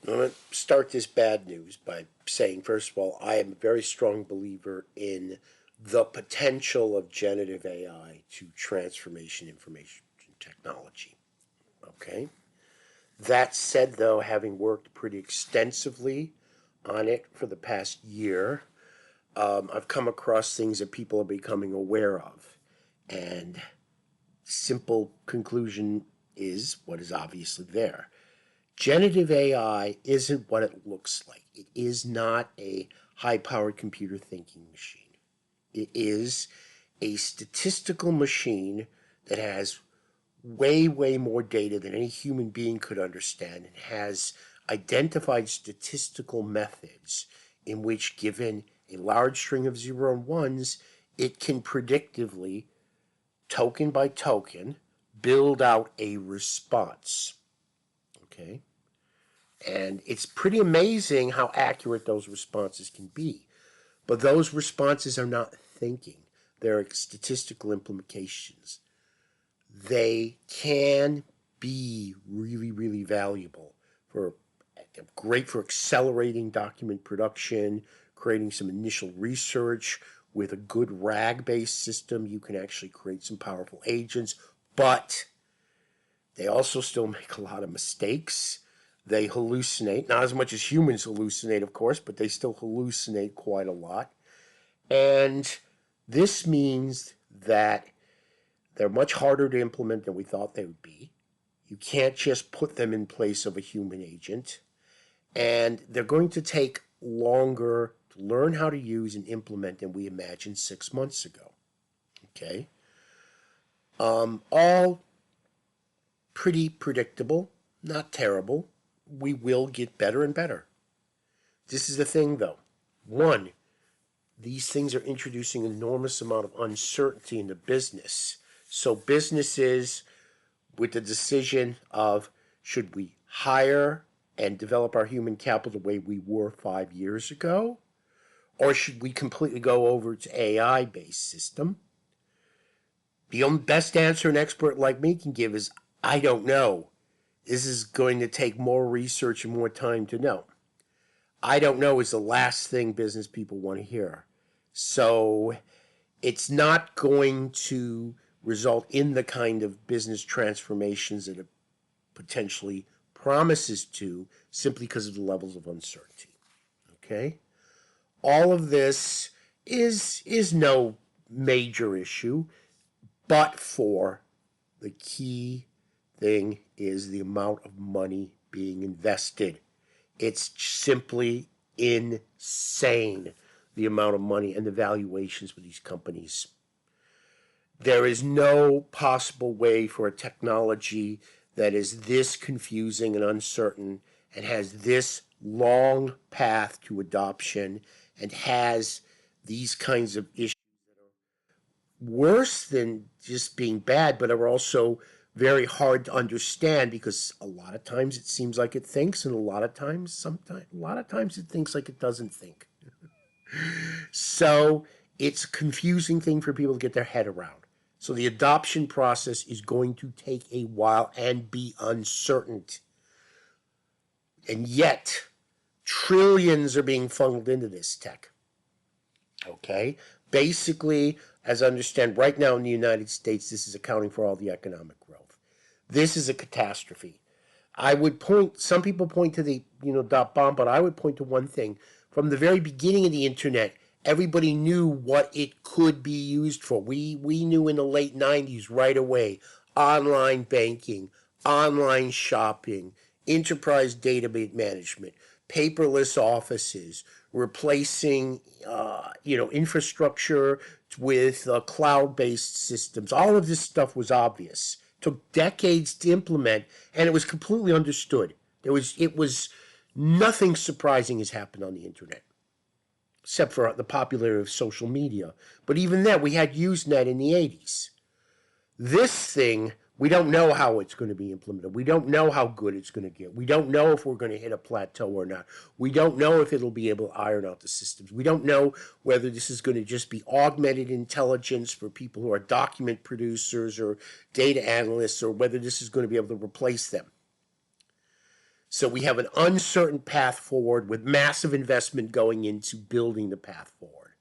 I'm going to start this bad news by saying, first of all, I am a very strong believer in the potential of generative AI to transformation information technology. Okay? That said, though, having worked pretty extensively on it for the past year, I've come across things that people are becoming aware of. And simple conclusion is what is obviously there. Generative AI isn't what it looks like. It is not a high-powered computer thinking machine. It is a statistical machine that has way, way more data than any human being could understand and has identified statistical methods in which, given a large string of 0 and 1s, it can predictively, token by token, build out a response. Okay? And it's pretty amazing how accurate those responses can be. But those responses are not thinking, they're statistical implications. They can be really, really valuable great for accelerating document production, creating some initial research. With a good RAG-based system, you can actually create some powerful agents, but they also still make a lot of mistakes. They hallucinate, not as much as humans hallucinate, of course, but they still hallucinate quite a lot. And this means that they're much harder to implement than we thought they would be. You can't just put them in place of a human agent. And they're going to take longer to learn how to use and implement than we imagined 6 months ago. Okay? All pretty predictable, not terrible. We will get better and better. This is the thing, though. One, these things are introducing an enormous amount of uncertainty into business. So businesses, with the decision of should we hire and develop our human capital the way we were 5 years ago, or should we completely go over to AI-based system? The only best answer an expert like me can give is, I don't know. This is going to take more research and more time to know. I don't know is the last thing business people want to hear. So it's not going to result in the kind of business transformations that it potentially promises to, simply because of the levels of uncertainty. Okay? All of this is no major issue, but for the key thing is the amount of money being invested. It's simply insane, the amount of money and the valuations for these companies. There is no possible way for a technology that is this confusing and uncertain and has this long path to adoption and has these kinds of issues that are worse than just being bad, but are also very hard to understand, because a lot of times it seems like it thinks, and a lot of times it thinks like it doesn't think. So it's a confusing thing for people to get their head around. So the adoption process is going to take a while and be uncertain. And yet, trillions are being funneled into this tech. Okay? Basically, as I understand, right now in the United States, this is accounting for all the economic growth. This is a catastrophe. I would point, some people point to the, dot bomb, but I would point to one thing. From the very beginning of the internet, everybody knew what it could be used for. We knew in the late 90s right away. Online banking, online shopping, enterprise database management, paperless offices, replacing infrastructure with cloud-based systems. All of this stuff was obvious. Took decades to implement, and it was completely understood. It was nothing surprising has happened on the internet, except for the popularity of social media. But even then, we had Usenet in the 80s. This thing, we don't know how it's going to be implemented. We don't know how good it's going to get. We don't know if we're going to hit a plateau or not. We don't know if it'll be able to iron out the systems. We don't know whether this is going to just be augmented intelligence for people who are document producers or data analysts, or whether this is going to be able to replace them. So we have an uncertain path forward with massive investment going into building the path forward.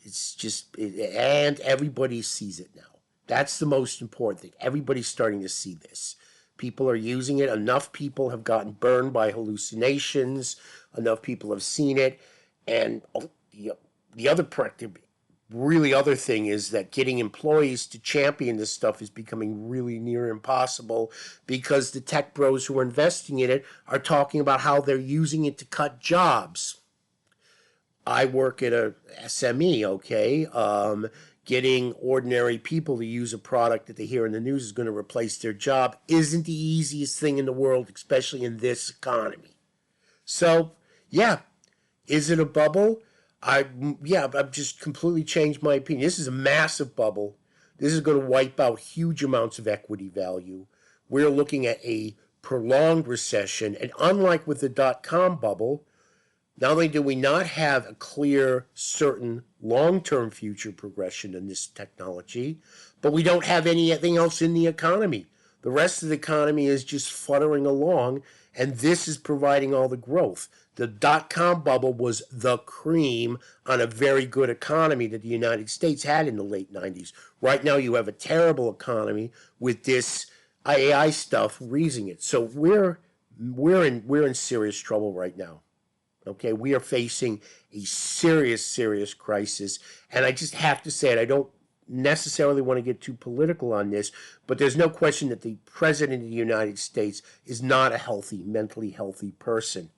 It's just, and everybody sees it now. That's the most important thing. Everybody's starting to see this. People are using it. Enough people have gotten burned by hallucinations. Enough people have seen it. And the other really other thing is that getting employees to champion this stuff is becoming really near impossible because the tech bros who are investing in it are talking about how they're using it to cut jobs. I work at a SME, okay? Getting ordinary people to use a product that they hear in the news is going to replace their job isn't the easiest thing in the world, especially in this economy. So, yeah, is it a bubble? I've just completely changed my opinion. This is a massive bubble. This is going to wipe out huge amounts of equity value. We're looking at a prolonged recession, and unlike with the dot-com bubble, not only do we not have a clear, certain long-term future progression in this technology, but we don't have anything else in the economy. The rest of the economy is just fluttering along, and this is providing all the growth. The dot-com bubble was the cream on a very good economy that the United States had in the late 90s. Right now you have a terrible economy with this AI stuff raising it. So we're in serious trouble right now. Okay, we are facing a serious, serious crisis. And I just have to say it, I don't necessarily want to get too political on this, but there's no question that the President of the United States is not a healthy, mentally healthy person.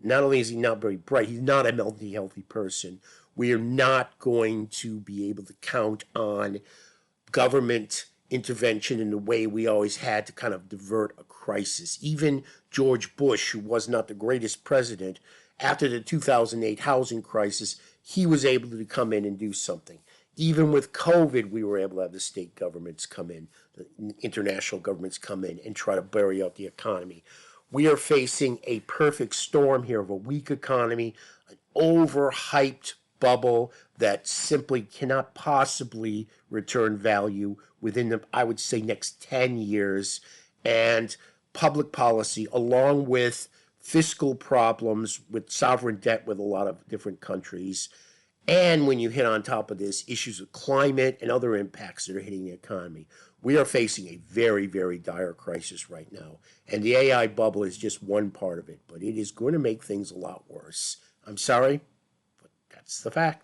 Not only is he not very bright, he's not a mentally healthy person. We are not going to be able to count on government intervention in the way we always had to kind of divert a crisis. Even George Bush, who was not the greatest president, after the 2008 housing crisis, he was able to come in and do something. Even with COVID, we were able to have the state governments come in, the international governments come in and try to bury out the economy. We are facing a perfect storm here of a weak economy, an overhyped bubble that simply cannot possibly return value within the, I would say, next 10 years, and public policy, along with fiscal problems with sovereign debt with a lot of different countries. And when you hit on top of this, issues of climate and other impacts that are hitting the economy, we are facing a very, very dire crisis right now. And the AI bubble is just one part of it, but it is going to make things a lot worse. I'm sorry, but that's the fact.